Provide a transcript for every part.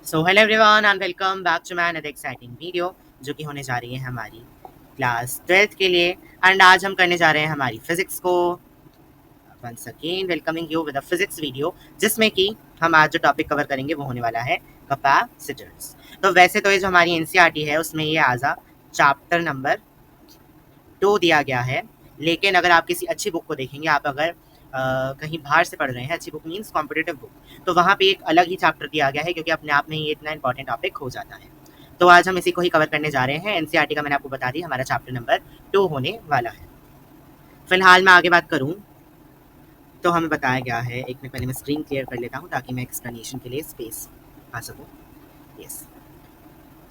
So hello everyone and welcome back to my another exciting video जो कि होने जा रही है हमारी क्लास 12th के लिए। एंड आज हम करने जा रहे हैं हमारी फिजिक्स को। Once again welcoming you with a physics video जिसमें कि हम आज जो टॉपिक कवर करेंगे वो होने वाला है कैपेसिटर्स। तो वैसे तो ये जो हमारी एनसीईआरटी है उसमें ये आज चैप्टर नंबर 2 दिया गया है, लेकिन अगर आप किसी अच्छी बुक को देखेंगे, आप अगर कहीं बाहर से पढ़ रहे हैं, अच्छी बुक मीन्स कॉम्पिटेटिव बुक, तो वहाँ पे एक अलग ही चैप्टर दिया गया है क्योंकि अपने आप में ये इतना इंपॉर्टेंट टॉपिक हो जाता है। तो आज हम इसी को ही कवर करने जा रहे हैं। एनसीईआरटी का मैंने आपको बता दी हमारा चैप्टर नंबर 2 होने वाला है। फिलहाल मैं आगे बात करूँ तो हमें बताया गया है, एक मिनट पहले मैं स्क्रीन क्लियर कर लेता हूँ ताकि मैं एक्सप्लेनेशन के लिए स्पेस पा सकूँ। Yes,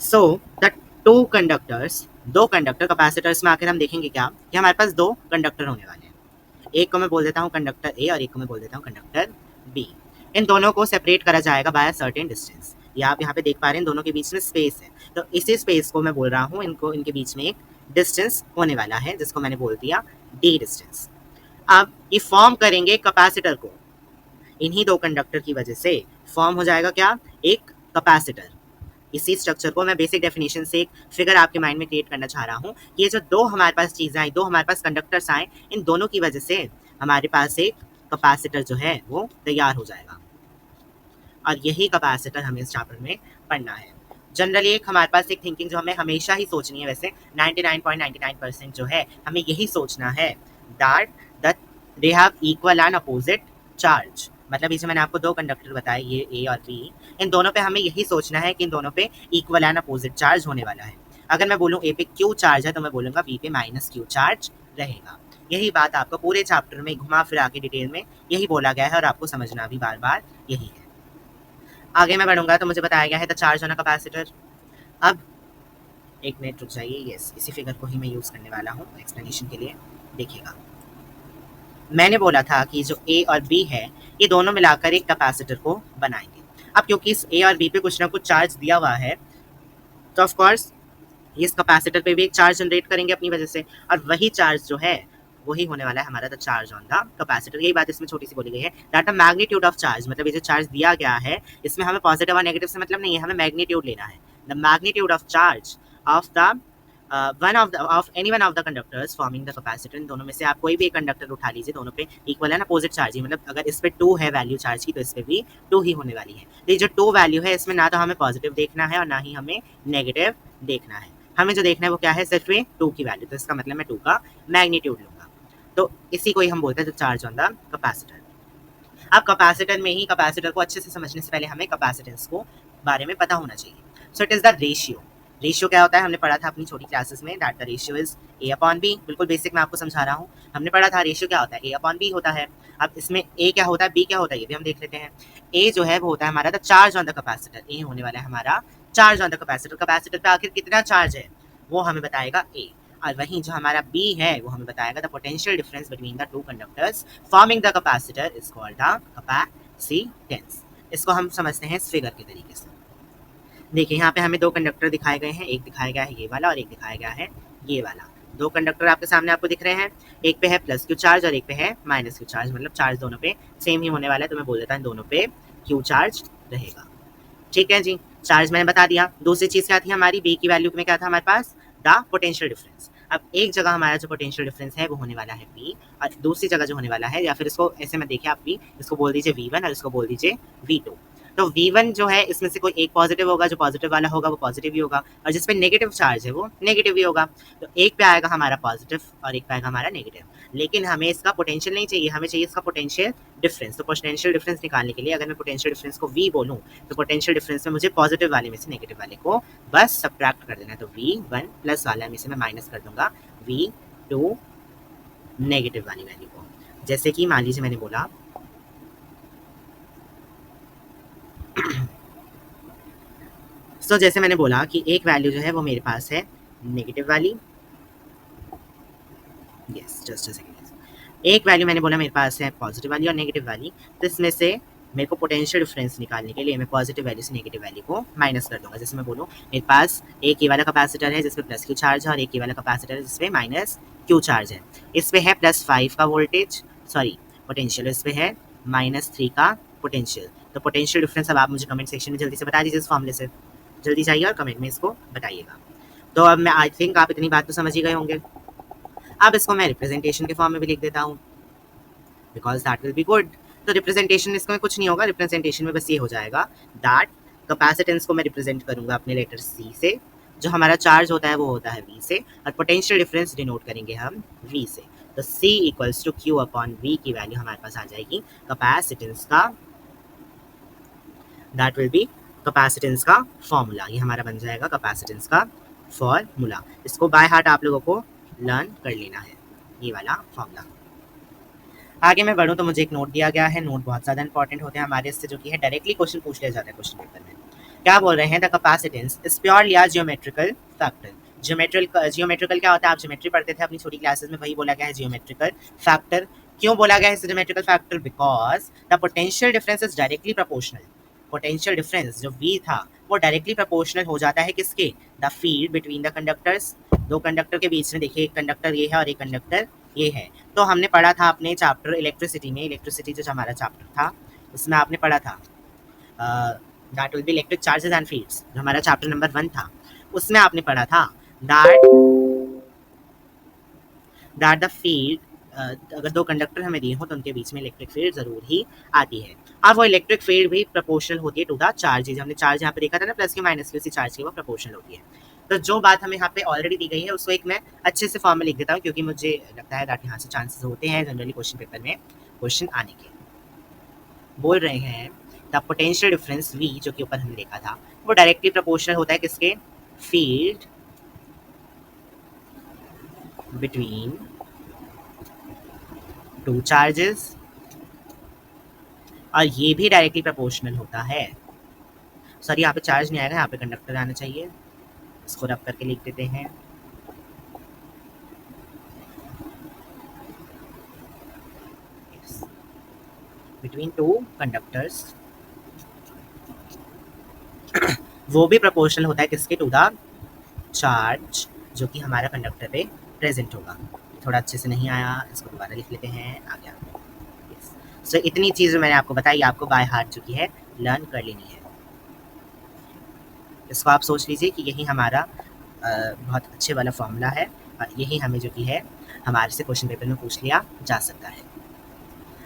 so the two conductors, दो कंडक्टर कैपेसिटर्स में आखिर हम देखेंगे क्या कि हमारे पास दो कंडक्टर होने वाले हैं। एक को मैं बोल देता हूँ कंडक्टर ए और एक को मैं बोल देता हूँ कंडक्टर बी। इन दोनों को सेपरेट करा जाएगा बाय अ सर्टेन डिस्टेंस। ये आप यहाँ पे देख पा रहे हैं, दोनों के बीच में स्पेस है, तो इसी स्पेस को मैं बोल रहा हूँ, इनको इनके बीच में एक डिस्टेंस होने वाला है जिसको मैंने बोल दिया डी डिस्टेंस। अब ये फॉर्म करेंगे कैपेसिटर को, इन्हीं दो कंडक्टर की वजह से फॉर्म हो जाएगा क्या, एक कैपेसिटर। इसी स्ट्रक्चर को मैं बेसिक डेफिनेशन से एक फिगर आपके माइंड में क्रिएट करना चाह रहा हूँ। ये जो दो हमारे पास चीज़ें आई, दो हमारे पास कंडक्टर्स आए, इन दोनों की वजह से हमारे पास एक कैपेसिटर जो है वो तैयार हो जाएगा, और यही कैपेसिटर हमें इस चैप्टर में पढ़ना है। जनरली एक हमारे पास एक थिंकिंग जो हमें हमेशा ही सोचनी है, वैसे 99.99% जो है हमें यही सोचना है, that they have equal and opposite charge. मतलब इसे मैंने आपको दो कंडक्टर बताए, ये ए और बी, इन दोनों पे हमें यही सोचना है कि इन दोनों पे इक्वल एंड अपोजिट चार्ज होने वाला है। अगर मैं बोलूँ ए पे क्यू चार्ज है तो मैं बोलूँगा बी पे माइनस क्यू चार्ज रहेगा। यही बात आपको पूरे चैप्टर में घुमा फिरा के डिटेल में यही बोला गया है, और आपको समझना भी बार बार यही है। आगे मैं बढ़ूंगा तो मुझे बताया गया है the charge on a capacitor. अब एक मिनट रुक जाइए, यस, इसी फिगर को ही मैं यूज़ करने वाला हूँ एक्सप्लेनेशन के लिए। देखिएगा, मैंने बोला था कि जो ए और बी है ये दोनों मिलाकर एक कैपेसिटर को बनाएंगे। अब क्योंकि इस ए और बी पे कुछ ना कुछ चार्ज दिया हुआ है, तो ऑफ कोर्स इस कैपेसिटर पे भी एक चार्ज जनरेट करेंगे अपनी वजह से, और वही चार्ज जो है वही होने वाला है हमारा the charge on the capacitor. यही बात इसमें छोटी सी बोली गई है, that the magnitude of charge, मतलब ये जो चार्ज दिया गया है इसमें हमें पॉजिटिव और नेगेटिव से मतलब नहीं है, हमें मैग्नीट्यूड लेना है। The magnitude of charge of the of any one of the conductors forming the capacitor. इन दोनों में से आप कोई भी एक कंडक्टर उठा लीजिए, दोनों पे इक्वल एंड अपोजिट चार्ज ही, मतलब अगर इस पे 2 है वैल्यू चार्ज की तो इस पे भी 2 ही होने वाली है। तो ये जो 2 वैल्यू है इसमें ना तो हमें पॉजिटिव देखना है और ना ही हमें नेगेटिव देखना है, हमें जो देखना है वो क्या है, सिर्फ ये 2 की वैल्यू। तो इसका मतलब मैं 2 का मैग्नीट्यूड लूंगा, तो इसी को ही हम बोलते हैं चार्ज ऑन द कैपेसिटर। अब कैपेसिटर में ही, कैपेसिटर को अच्छे से समझने से पहले हमें कैपेसिटेंस को बारे में पता होना चाहिए। So it is the ratio. Ratio क्या होता है, हमने पढ़ा था अपनी छोटी क्लासेस में, that the ratio is A upon B. बिल्कुल बेसिक मैं आपको समझा रहा हूँ, हमने पढ़ा था रेशियो क्या होता है, ए अपॉन बी होता है। अब इसमें ए क्या होता है, बी क्या होता है, ये भी हम देख लेते हैं। ए जो है वो होता है हमारा the charge on the capacitor, ए होने वाला है हमारा charge on the capacitor. Capacitor पे आखिर कितना चार्ज है वो हमें बताएगा ए, और वहीं जो हमारा बी है वो हमें बताएगा the potential difference between the two conductors forming the capacitor is called the capacitance. इसको हम समझते हैं इस फिगर के तरीके से। देखिए यहाँ पे हमें दो कंडक्टर दिखाए गए हैं, एक दिखाया गया है ये वाला और एक दिखाया गया है ये वाला। दो कंडक्टर आपके सामने आपको दिख रहे हैं, एक पे है प्लस क्यू चार्ज और एक पे है माइनस क्यू चार्ज, मतलब चार्ज दोनों पे सेम ही होने वाला है, तो मैं बोल देता हूँ दोनों पे क्यू चार्ज रहेगा। ठीक है जी, चार्ज मैंने बता दिया। दूसरी चीज़ क्या थी हमारी, बी की वैल्यू में क्या था हमारे पास, द पोटेंशियल डिफरेंस। अब एक जगह हमारा जो पोटेंशियल डिफरेंस है वो होने वाला है बी, और दूसरी जगह जो होने वाला है, या फिर इसको ऐसे में देखिए आप भी, इसको बोल दीजिए V1 और इसको बोल दीजिए V2। तो V1 जो है इसमें से कोई एक पॉजिटिव होगा, जो पॉजिटिव वाला होगा वो पॉजिटिव ही होगा, और जिसपे नेगेटिव चार्ज है वो नेगेटिव ही होगा। तो एक पे आएगा हमारा पॉजिटिव और एक पे आएगा हमारा नेगेटिव, लेकिन हमें इसका पोटेंशियल नहीं चाहिए, हमें चाहिए इसका पोटेंशियल डिफरेंस। तो पोटेंशियल डिफरेंस निकालने के लिए अगर मैं पोटेंशियल डिफरेंस को V बोलूँ तो पोटेंशियल डिफरेंस में मुझे पॉजिटिव वाले में से नेगेटिव वाले को बस सब्ट्रैक्ट कर देना है। तो V1 प्लस वाला में से मैं माइनस कर दूंगा V2 नेगेटिव वाली वैल्यू को। जैसे कि मान लीजिए मैंने बोला सो जैसे मैंने बोला कि एक वैल्यू जो है वो मेरे पास है नेगेटिव वाली, यस जस्ट अ सेकंड, एक वैल्यू मैंने बोला मेरे पास है पॉजिटिव वाली और नेगेटिव वाली, तो इसमें से मेरे को पोटेंशियल डिफरेंस निकालने के लिए मैं पॉजिटिव वैल्यू से नेगेटिव वैल्यू को माइनस कर दूंगा। जैसे मैं बोलूँ मेरे पास एक ये वाला कैपेसिटर है जिसपे प्लस क्यू चार्ज है और एक ये वाला कैपेसिटर है जिसपे माइनस क्यू चार्ज है। इस पे है +5 का वोल्टेज, सॉरी पोटेंशियल, इस पे है -3 का पोटेंशियल। तो पोटेंशियल डिफरेंस अब आप मुझे कमेंट सेक्शन में जल्दी से बता दीजिए इस फॉर्मूले से, जल्दी जाइए और कमेंट में इसको बताइएगा। तो अब मैं आई थिंक आप इतनी बात तो समझ ही गए होंगे। अब इसको मैं रिप्रेजेंटेशन के फॉर्म में भी लिख देता हूँ, because that will be good. तो रिप्रेजेंटेशन इसमें कुछ नहीं होगा, रिप्रेजेंटेशन में बस ये हो जाएगा दैट कैपेसिटेंस को मैं रिप्रेजेंट करूंगा अपने लेटर सी से, जो हमारा चार्ज होता है वो होता है वी से, और पोटेंशियल डिफरेंस डिनोट करेंगे हम वी से। तो C equals to Q upon V की वैल्यू हमारे पास आ जाएगी कैपेसिटेंस का, दैट विल बी कैपेसिटेंस का फॉर्मूला। ये हमारा बन जाएगा कैपेसिटेंस का फॉर्मूला। इसको बाय हार्ट आप लोगों को लर्न कर लेना है, ये वाला फॉर्मूला। आगे मैं बढ़ूँ तो मुझे एक नोट दिया गया है, नोट बहुत ज़्यादा इंपॉर्टेंट होते हैं हमारे इससे, जो कि है डायरेक्टली क्वेश्चन पूछ लिया जाता है क्वेश्चन पेपर में। क्या बोल रहे हैं, the capacitance is purely a geometrical factor. Geometrical क्या होता है, आप ज्योमेट्री पढ़ते थे अपनी छोटी क्लासेस में, वही बोला गया है जियोमेट्रिकल फैक्टर। क्यों बोला गया है geometrical factor, because the potential difference is directly proportional. Potential difference जो V था वो डायरेक्टली प्रोपोर्शनल हो जाता है किसके, the field between the conductors. दो कंडक्टर के बीच में देखिए, एक कंडक्टर ये है और एक कंडक्टर ये है। तो हमने पढ़ा था अपने चैप्टर इलेक्ट्रिसिटी में, इलेक्ट्रिसिटी जो हमारा चैप्टर था उसमें आपने पढ़ा था that will B electric charges and fields, जो हमारा चैप्टर नंबर 1 था, उसमें आपने पढ़ा था दैट द फील्ड, अगर दो कंडक्टर हमें दिए हो तो उनके बीच में इलेक्ट्रिक फील्ड जरूर ही आती है। अब वो इलेक्ट्रिक फील्ड भी प्रोपोर्शनल होती है टू द चार्जेज। हमने चार्ज यहाँ पे देखा था ना, प्लस के माइनस के, उसी चार्ज की वो प्रोपोर्शनल होती है। तो जो बात हमें यहाँ पे ऑलरेडी दी गई है उसको एक मैं अच्छे से फॉर्म में लिख देता हूँ, क्योंकि मुझे लगता है दैट यहाँ से चांसेस होते हैं जनरली क्वेश्चन पेपर में क्वेश्चन आने के। बोल रहे हैं द पोटेंशियल डिफरेंस V, जो कि ऊपर हमने देखा था, वो डायरेक्टली प्रोपोर्शनल होता है किसके, फील्ड बिटवीन टू चार्जेस, और ये भी डायरेक्टली प्रोपोर्शनल होता है, सॉरी यहाँ पे चार्ज नहीं आएगा, यहाँ पे कंडक्टर आना चाहिए, इसको रब करके लिख देते हैं, बिटवीन टू कंडक्टर्स, वो भी प्रोपोर्शनल होता है किसके, टू द चार्ज जो कि हमारा कंडक्टर पे प्रेजेंट होगा। थोड़ा अच्छे से नहीं आया, इसको दोबारा लिख लेते हैं, आ गया। सो इतनी चीज़ मैंने आपको बताई, आपको बाय हार्ट जो की है लर्न कर लेनी है। इसको आप सोच लीजिए कि यही हमारा बहुत अच्छे वाला फॉर्मूला है, और यही हमें जो कि है हमारे से क्वेश्चन पेपर में पूछ लिया जा सकता है।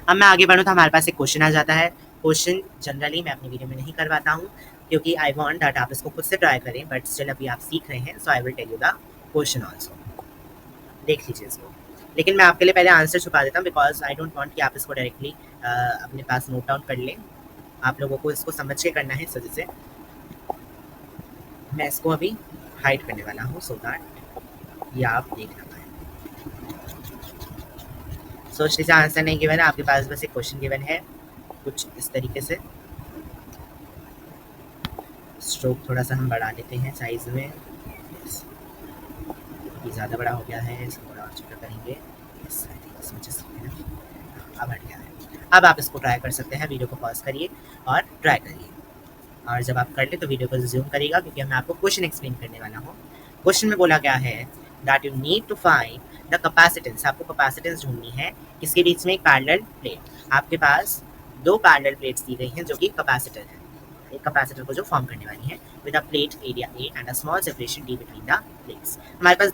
अब मैं आगे बढ़ूँ तो हमारे पास एक क्वेश्चन आ जाता है। क्वेश्चन जनरली मैं अपनी वीडियो में नहीं करवाता हूँ, क्योंकि आई वॉन्ट दैट आप इसको खुद से ट्राई करें, बट स्टिल अभी आप सीख रहे हैं, so I will tell you the question also. देख लीजिए इसको, लेकिन मैं आपके लिए पहले आंसर छुपा देता हूँ, बिकॉज आई डोंट वांट कि आप इसको डायरेक्टली अपने पास नोट डाउन कर लें। आप लोगों को इसको समझ के करना है, इस वजह से मैं इसको अभी हाइड करने वाला हूँ, सो दैट ये आप देख ना पाए। सोच लीजिए आंसर नहीं गिवन है आपके पास, बस एक क्वेश्चन गिवन है कुछ इस तरीके से। स्ट्रोक थोड़ा सा हम बढ़ा लेते हैं साइज में, ये ज़्यादा बड़ा हो गया है, इसको थोड़ा और छोटा करेंगे, अब हट गया है। अब आप इसको ट्राई कर सकते हैं, वीडियो को पॉज करिए और ट्राई करिए, और जब आप कर ले तो वीडियो को रिज्यूम करिएगा, क्योंकि मैं आपको क्वेश्चन एक्सप्लेन करने वाला हूँ। क्वेश्चन में बोला गया है that you need to find the capacitance, आपको कैपेसिटेंस ढूंढनी है किसके बीच में, एक पैरेलल प्लेट। आपके पास दो पैरेलल प्लेट्स दी गई हैं जो कि कैपेसिटर है, एक कैपेसिटर को जो फॉर्म करने वाली है, with a plate area A and a small separation D between the plates. हमारे पास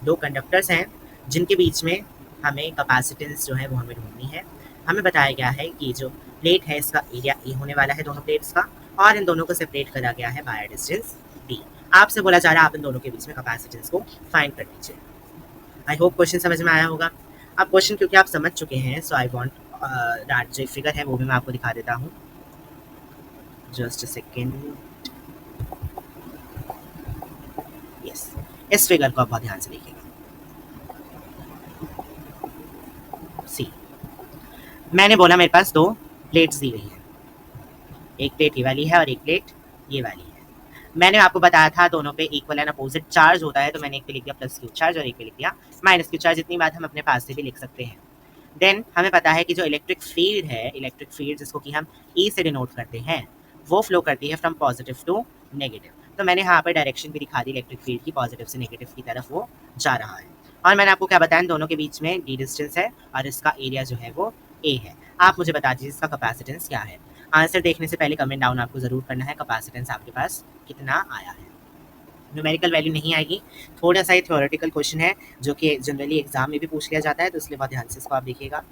दो कंडक्टर्स हैं जिनके बीच में हमें कैपेसिटेंस जो है वो हमें ढूंढनी है। हमें बताया गया है कि जो प्लेट है इसका एरिया ए होने वाला है दोनों प्लेट्स का, और इन दोनों को सेपरेट करा गया है बाय डिस्टेंस डी। आपसे बोला जा रहा है आप इन दोनों के बीच में कैपेसिटेंस को फाइंड कर लीजिए। आई होप क्वेश्चन समझ में आया होगा। अब क्वेश्चन क्योंकि आप समझ चुके हैं, सो आई वांट दैट जो फिगर है वो भी मैं आपको दिखा देता हूँ, जस्ट अ सेकेंड। यस, इस फिगर को आप बहुत ध्यान से देखिएगा। सी, मैंने बोला मेरे पास दो प्लेट्स दी गई हैं, एक प्लेट ये वाली है और एक प्लेट ये वाली है। मैंने आपको बताया था दोनों पे इक्वल एंड अपोजिट चार्ज होता है, तो मैंने एक पे लिख दिया प्लस क्यू चार्ज और एक पे लिख दिया माइनस क्यू चार्ज। इतनी बात हम अपने पास से भी लिख सकते हैं। देन हमें पता है कि जो इलेक्ट्रिक फील्ड है, इलेक्ट्रिक फील्ड जिसको कि हम ई से डिनोट करते हैं, वो फ्लो करती है फ्रॉम पॉजिटिव टू नेगेटिव। तो मैंने यहाँ पर डायरेक्शन भी दिखा दी इलेक्ट्रिक फील्ड की, पॉजिटिव से नेगेटिव की तरफ वो जा रहा है। और मैंने आपको क्या बताया, दोनों के बीच में डी डिस्टेंस है और इसका एरिया जो है वो ए है। आप मुझे बता दीजिए इसका कैपेसिटेंस क्या है। आंसर देखने से पहले कमेंट डाउन आपको ज़रूर करना है कैपेसिटेंस आपके पास कितना आया है। न्यूमेरिकल वैल्यू नहीं आएगी, थोड़ा सा ही थ्योरेटिकल क्वेश्चन है जो कि जनरली एग्जाम में भी पूछ लिया जाता है, तो इसलिए बहुत ध्यान से इसको आप देखिएगा।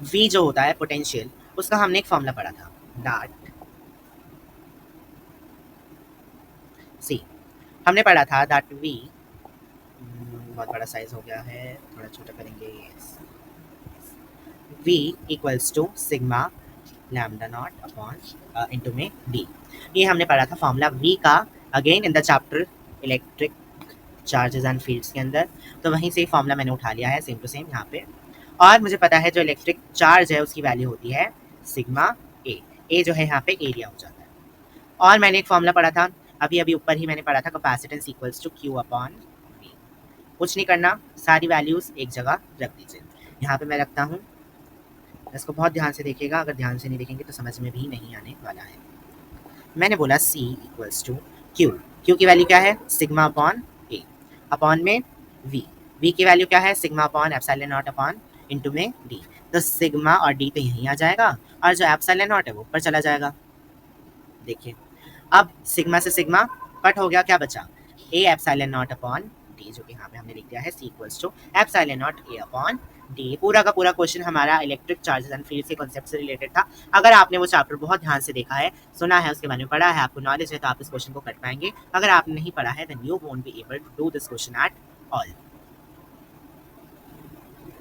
V जो होता है पोटेंशियल, उसका हमने एक फॉर्मूला पढ़ा था, दैट सी हमने पढ़ा था दैट V बहुत बड़ा साइज हो गया है, थोड़ा छोटा करेंगे, V equals to sigma lambda not upon into में D। ये हमने पढ़ा था फॉर्मूला V का, again in the chapter electric charges and fields के अंदर, तो वहीं से फॉर्मूला मैंने उठा लिया है सेम टू सेम यहाँ पे। और मुझे पता है जो इलेक्ट्रिक चार्ज है उसकी वैल्यू होती है सिग्मा ए जो है यहाँ पे एरिया हो जाता है। और मैंने एक फॉर्मूला पढ़ा था अभी अभी ऊपर ही मैंने पढ़ा था, capacitance equals to Q upon V. कुछ नहीं करना, सारी वैल्यूज एक जगह रख दीजिए। यहाँ पे मैं रखता हूँ, इसको बहुत ध्यान से देखिएगा, अगर ध्यान से नहीं देखेंगे तो समझ में भी नहीं आने वाला है। मैंने बोला C इक्वल्स टू क्यू की वैल्यू क्या है सिग्मा अपॉन ए, अपॉन में V की वैल्यू क्या है sigma upon epsilon not upon into में D। तो सिग्मा और D तो यहीं आ जाएगा और जो एप्सिलॉन नॉट है वो ऊपर चला जाएगा। देखिए अब सिग्मा से सिग्मा कट हो गया, क्या बचा A epsilon not upon D, जो कि यहाँ पे हमने लिख दिया है C equals to epsilon not A upon D। पूरा का पूरा क्वेश्चन हमारा इलेक्ट्रिक चार्जेस एंड फील्ड्स के कॉन्सेप्ट से रिलेटेड था। अगर आपने वो चैप्टर बहुत ध्यान से देखा है, सुना है, उसके बारे में पढ़ा है, आपको नॉलेज है, तो आप इस क्वेश्चन को कर पाएंगे। अगर आपने नहीं पढ़ा है then you won't be able to do this question at all.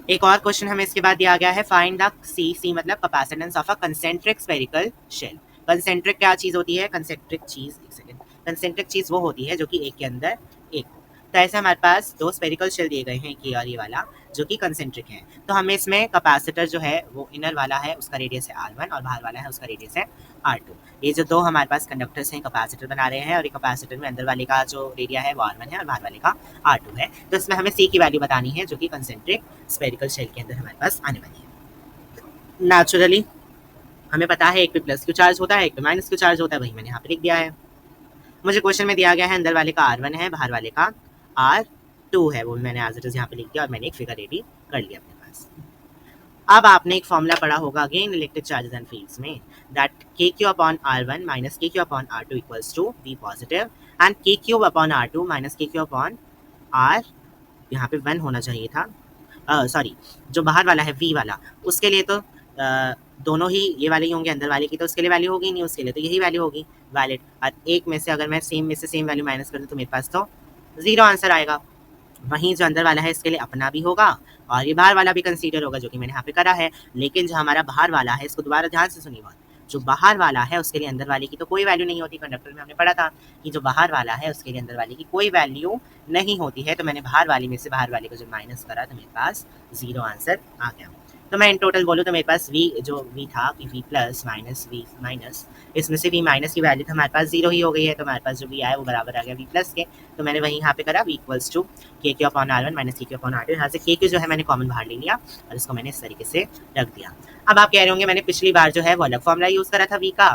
एक और क्वेश्चन हमें इसके बाद दिया गया है, फाइंड द सी मतलब capacitance of a concentric spherical shell. Concentric क्या चीज होती है, कंसेंट्रिक चीज, एक सेकंड, कंसेंट्रिक चीज वो होती है जो कि एक के अंदर एक हो। तो ऐसे हमारे पास दो स्फेरिकल शेल दिए गए हैं, एक और ये वाला, जो कि कंसेंट्रिक है। तो हमें इसमें कैपेसिटर जो है वो इनर वाला है, उसका रेडियस है R1 और बाहर वाला है उसका रेडियस है R2। ये जो दो हमारे पास कंडक्टर्स हैं कैपेसिटर बना रहे हैं, और ये कैपेसिटर में अंदर वाले का जो एरिया है वो R1 है और बाहर वाले का R2 है। तो इसमें हमें C की वैल्यू बतानी है जो कि कंसेंट्रिक स्फेरिकल शेल के अंदर हमारे पास आने वाली है। नेचुरली हमें पता है एक पे प्लस क्यू चार्ज होता है, एक पे माइनस क्यू चार्ज होता है, वही मैंने यहाँ पे लिख दिया है। मुझे क्वेश्चन में दिया गया है अंदर वाले का R1 है, बाहर वाले का R2 है, वो मैंने एज इट इज यहाँ पे लिख दिया और मैंने एक फिगर रेडी कर लिया अपने पास। अब आपने एक फॉर्मूला पढ़ा होगा again electric charges and fields में, that KQ upon R1 minus KQ upon R2 equals to V positive and KQ upon R2 minus KQ upon R, यहाँ पे 1 होना चाहिए था, सॉरी जो बाहर वाला है V वाला, उसके लिए तो दोनों ही ये वाले ही होंगे, अंदर वाले की तो उसके लिए वैल्यू होगी नहीं, उसके लिए तो यही वैल्यू होगी वैलिड। और एक में से अगर मैं सेम में से सेम वैल्यू माइनस कर दूँ तो मेरे पास तो 0 आंसर आएगा। वहीं जो अंदर वाला है इसके लिए अपना भी होगा और ये बाहर वाला भी कंसीडर होगा, जो कि मैंने यहाँ पे करा है। लेकिन जो हमारा बाहर वाला है, इसको दोबारा ध्यान से सुनिए, जो बाहर वाला है उसके लिए अंदर वाले की तो कोई वैल्यू नहीं होती। कंडक्टर में हमने पढ़ा था कि जो बाहर वाला है उसके लिए अंदर वाले की कोई वैल्यू नहीं होती है। तो मैंने बाहर वाले में से बाहर वाले को जो माइनस करा तो मेरे पास 0 आंसर आ गया। तो मैं इन टोटल बोलूँ तो मेरे पास V था कि V plus minus V minus, इसमें से V माइनस की वैल्यू तो हमारे पास 0 ही हो गई है, तो हमारे पास जो V आया वो बराबर आ गया V प्लस के। तो मैंने वही यहाँ पे करा V equals to KQ upon R1 minus KQ upon R2। यहाँ से KQ जो है मैंने कॉमन बाहर ले लिया और इसको मैंने इस तरीके से रख दिया। अब आप कह रहे होंगे मैंने पिछली बार जो है वो अलग फॉर्मूला यूज़ करा था V का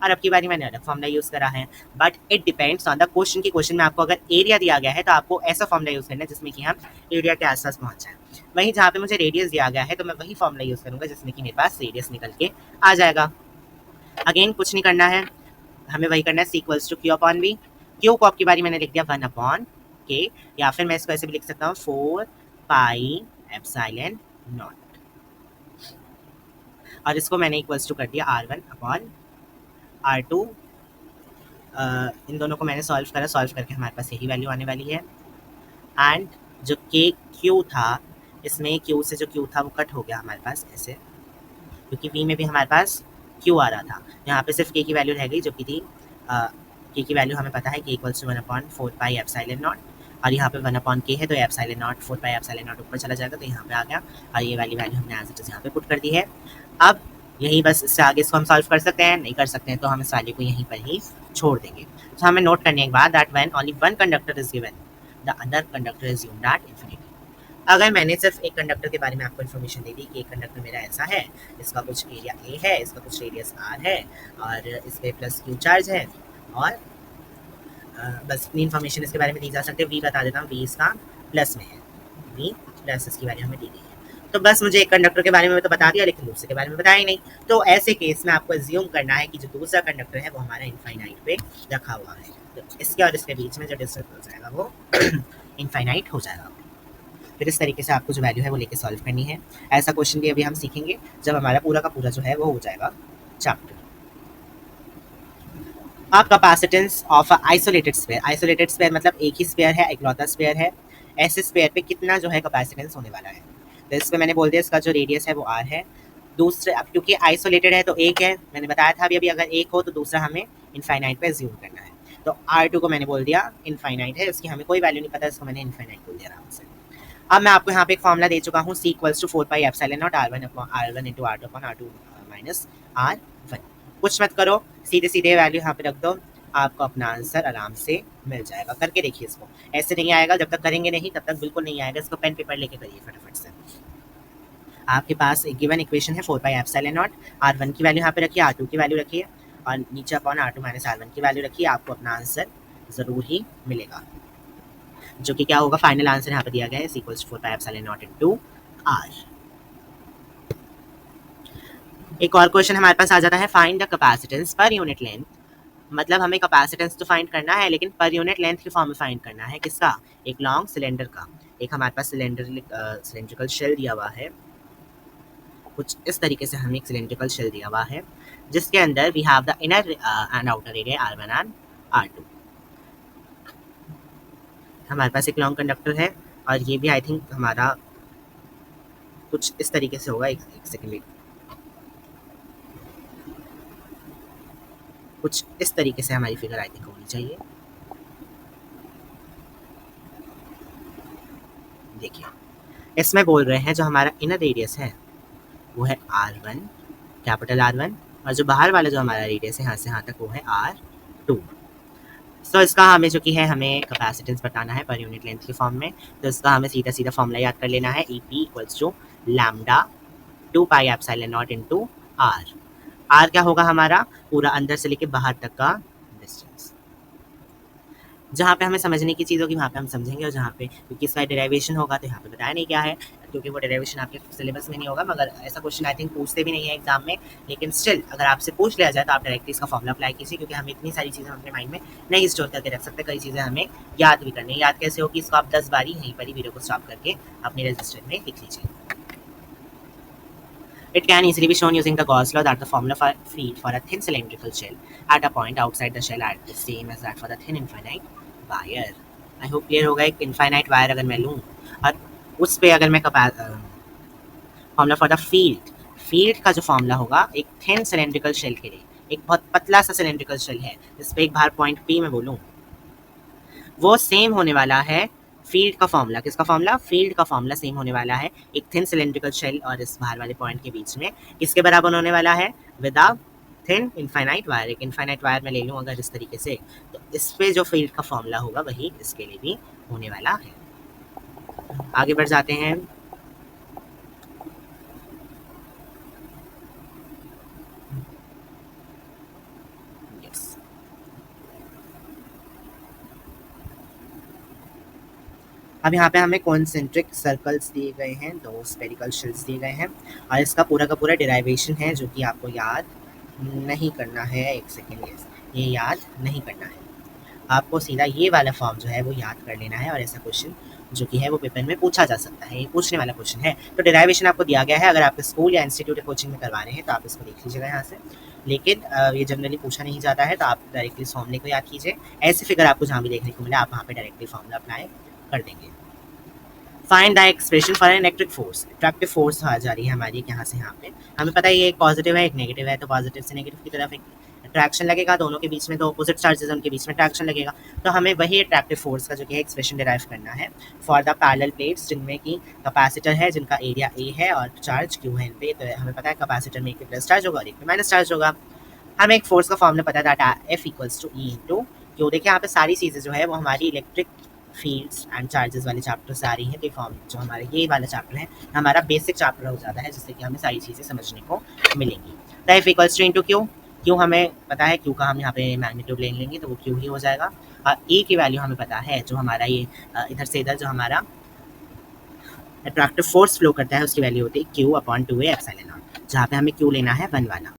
और अब की बारी मैंने अलग फॉर्मूला यूज़ करा है, but it depends on the question. की क्वेश्चन में आपको अगर एरिया दिया गया है तो आपको ऐसा फॉर्मूला यूज़ करना है जिसमें कि हम एरिया के आसपास पहुँच जाए। वहीं जहाँ पे मुझे रेडियस दिया गया है तो मैं वही फॉर्मूला यूज़ करूँगा जिसमें कि मेरे पास रेडियस निकल के आ जाएगा। अगेन कुछ नहीं करना है, हमें वही करना है C equals to Q upon V। Q को आपकी बारी मैंने लिख दिया 1 अपॉन K, या फिर मैं इसको ऐसे भी लिख सकता हूँ 4 पाई एप्सिलॉन नॉट, और इसको मैंने इक्वल्स टू कर दिया R1 अपॉन R2। इन दोनों को मैंने सॉल्व करा, सॉल्व करके हमारे पास यही वैल्यू आने वाली है। एंड जो KQ था, इसमें Q से जो Q था वो कट हो गया हमारे पास ऐसे, क्योंकि V में भी हमारे पास Q आ रहा था। यहाँ पे सिर्फ K की वैल्यू रह गई जो कि थी K की वैल्यू हमें पता है K equals to 1 upon 4 pi epsilon not, और यहाँ पे 1 अपॉन K है तो epsilon not 4 pi epsilon not ऊपर चला जाएगा, तो यहाँ पे आ गया और ये वाली वैल्यू हमने एज इट इज यहाँ पे पुट कर दी है। अब यही बस इससे आगे इसको हम सॉल्व कर सकते हैं, नहीं कर सकते हैं तो हम इस वैल्यू को यहीं पर ही छोड़ देंगे। तो हमें नोट करने के बाद that when only one conductor is given the other conductor is used at infinity. अगर मैंने सिर्फ एक कंडक्टर के बारे में आपको इन्फॉर्मेशन दे दी कि एक कंडक्टर मेरा ऐसा है, इसका कुछ एरिया A है, इसका कुछ रेडियस R है और इस पर प्लस Q चार्ज है, और बस इतनी इन्फॉर्मेशन इसके बारे में दी जा सकती है। V बता देता हूँ, V इसका प्लस में है, V प्लस इसकी वैल्यू हमें दी गई है। तो बस मुझे एक कंडक्टर के बारे में तो बता दिया, लेकिन दूसरे के बारे में बताया ही नहीं। तो ऐसे केस में आपको एज्यूम करना है कि जो दूसरा कंडक्टर है वो हमारा इनफाइनाइट पे रखा हुआ है, तो इसके और इसके बीच में जो डिस्टेंस हो जाएगा वो इनफाइनाइट हो जाएगा। फिर इस तरीके से आपको जो वैल्यू है वो लेके सॉल्व करनी है। ऐसा क्वेश्चन भी अभी हम सीखेंगे जब हमारा पूरा का पूरा जो है वो हो जाएगा चैप्टर। अब capacitance of isolated sphere, isolated sphere मतलब एक ही स्फीयर है, इकलौता स्फीयर है, ऐसे स्फीयर पे कितना जो है कैपेसिटेंस होने वाला है। तो इस पे मैंने बोल दिया इसका जो रेडियस है वो r है। दूसरे, अब क्योंकि आइसोलेटेड है तो एक है, मैंने बताया था अभी अगर एक हो तो दूसरा हमें इनफाइनाइट पे एज्यूम करना है। तो r2 को मैंने बोल दिया इनफाइनाइट है, उसकी हमें कोई वैल्यू नहीं पता, इसको मैंने इनफाइनाइट बोल दिया आराम से। अब मैं आपको यहाँ पे एक फॉर्मूला दे चुका हूँ, C = 4 pi epsilon not R1 into R2 upon R2 minus R1। कुछ मत करो, सीधे सीधे वैल्यू यहाँ पे रख दो, आपको अपना आंसर आराम से मिल जाएगा। करके देखिए इसको, ऐसे नहीं आएगा, जब तक करेंगे नहीं तब तक बिल्कुल नहीं आएगा। इसको पेन पेपर लेके करिए फटाफट से। आपके पास एक गिवन इक्वेशन है 4 पाई एप्सिलॉन नॉट, R1 की वैल्यू यहाँ पे रखिए, R2 की वैल्यू रखिए और नीचे अपॉन R2 माइनस R1 की वैल्यू रखिए, आपको अपना आंसर ज़रूर ही मिलेगा, जो कि क्या होगा, फाइनल आंसर यहाँ पे दिया गया है C = 4 pi epsilon not into R। एक और क्वेश्चन हमारे पास आ जाता है, find the capacitance per unit length. मतलब हमें कैपेसिटेंस तो फाइंड करना है, लेकिन पर यूनिट लेंथ की फॉर्म में फाइंड करना है। किसका? एक लॉन्ग सिलेंडर का। एक हमारे पास सिलेंड्रिकल शेल दिया हुआ है, कुछ इस तरीके से हमें एक सिलेंड्रिकल शेल दिया हुआ है, जिसके अंदर we have the inner and outer area R1 and R2। हमारे पास एक लॉन्ग कंडक्टर है और ये भी आई थिंक हमारा कुछ इस तरीके से होगा। एक सेकेंड, कुछ इस तरीके से हमारी फिगर आई थिंक होनी चाहिए। देखिए इसमें बोल रहे हैं जो हमारा इनर रेडियस है वो है R1, कैपिटल R1, और जो बाहर वाला जो हमारा रेडियस है यहाँ से यहाँ तक वो है R2। सो इसका हमें जो कि है हमें कैपेसिटेंस बताना है पर यूनिट लेंथ की फॉर्म में। तो इसका हमें सीधा सीधा फॉर्मूला याद कर लेना है, EP = lambda 2 pi epsilon not into R। R क्या होगा हमारा? पूरा अंदर से लेके बाहर तक का डिस्टेंस। जहाँ पे हमें समझने की चीज़ होगी वहाँ पे हम समझेंगे, और जहाँ पे क्योंकि इसका डेरिवेशन होगा तो यहाँ पे बताया नहीं क्या है, क्योंकि वो डेरिवेशन आपके सिलेबस में नहीं होगा। मगर ऐसा क्वेश्चन आई थिंक पूछते भी नहीं है एग्जाम में, लेकिन स्टिल अगर आपसे पूछ लिया जाए तो आप डायरेक्टली इसका फॉर्मूला अप्लाई कीजिए, क्योंकि हम इतनी सारी चीज़ें अपने माइंड में नहीं स्टोर करके रख सकते, कई चीज़ें हमें याद भी करनी है। याद कैसे होगी, इसको आप 10 बारी यहीं पर ही वीडियो को स्टॉप करके अपने रजिस्टर में लिख लीजिए। It can easily be shown using the Gauss law that the formula for feed for a thin cylindrical shell at a point outside the shell are the same as that for the thin infinite wire. I hope clear होगा। एक infinite wire अगर मैं लूँ और उस पे अगर मैं फॉर्मूला फॉर द फील्ड का जो फॉर्मूला होगा एक थिन सिलेंड्रिकल शेल के लिए, एक बहुत पतला सा सिलेंड्रिकल शेल है जिस पे एक बाहर पॉइंट P में बोलूँ, वो सेम होने वाला है फील्ड का फॉर्मूला। किसका फॉर्मूला? फील्ड का फॉर्मूला सेम होने वाला है एक थिन सिलेंड्रिकल शेल और इस बाहर वाले पॉइंट के बीच में। किसके बराबर होने वाला है? With a thin infinite wire. एक इनफाइनाइट वायर में ले लूँ अगर इस तरीके से, तो इस पे जो फील्ड का फॉर्मूला होगा वही इसके लिए भी होने वाला है। आगे बढ़ जाते हैं। अब यहाँ पे हमें कॉन्सेंट्रिक सर्कल्स दिए गए हैं, 2 स्फेरिकल शेल्स दिए गए हैं, और इसका पूरा का पूरा डेराइवेशन है जो कि आपको याद नहीं करना है। एक सेकेंड, ये याद नहीं करना है, आपको सीधा ये वाला फॉर्म जो है वो याद कर लेना है। और ऐसा क्वेश्चन जो कि है वो पेपर में पूछा जा सकता है, ये पूछने वाला क्वेश्चन है। तो डेराइवेशन आपको दिया गया है, अगर आपके स्कूल या इंस्टीट्यूट या कोचिंग में करवा रहे हैं तो आप इसको देख लीजिएगा यहाँ से, लेकिन ये जनरली पूछा नहीं जाता है, तो आप डायरेक्टली इस फॉर्मूले को याद कीजिए। ऐसी फिगर आपको जहाँ भी देखने को मिले आप वहाँ पे डायरेक्टली फॉर्मूला अप्लाई कर देंगे। Find the expression for electric force. Electric force आ जा रही है हमारी यहाँ से यहाँ पे, हमें पता है ये एक पॉजिटिव है एक नेगेटिव है, तो पॉजिटिव से नेगेटिव की तरफ एक अट्रैक्शन लगेगा, दोनों के बीच में तो अपोजिट चार्जेस उनके बीच में अट्रैक्शन लगेगा। तो हमें वही अट्रैक्टिव फोर्स का जो कि एक्सप्रेशन डिराइव करना है फॉर द पैरेलल प्लेट्स जिनमें कि कैपेसिटर है जिनका एरिया ए है और चार्ज क्यू है इन पे। तो हमें पता है कैपेसिटर में एक प्लस चार्ज होगा और एक माइनस चार्ज होगा। हमें एक फोर्स का फॉर्मूला पता है दैट F = E × Q। देखिए यहाँ पे सारी चीज़ें जो है वो हमारी इलेक्ट्रिक फील्ड्स एंड चार्जेस वाले चैप्टर से आ रही है। तो फॉर्म जो हमारे ये वाला चैप्टर है हमारा बेसिक चैप्टर हो जाता है, जिससे कि हमें सारी चीज़ें समझने को मिलेंगी। तो F = Q। क्यू हमें पता है, क्यू का हम यहाँ पे मैग्नीट्यूड ले लेंगे तो वो क्यू ही हो जाएगा। और ए की वैल्यू हमें पता है, जो हमारा ये इधर से इधर जो हमारा अट्रैक्टिव फोर्स फ्लो करता है उसकी वैल्यू होती है Q upon 2a epsilon not, जहाँ पे हमें क्यू लेना है 1 वाला।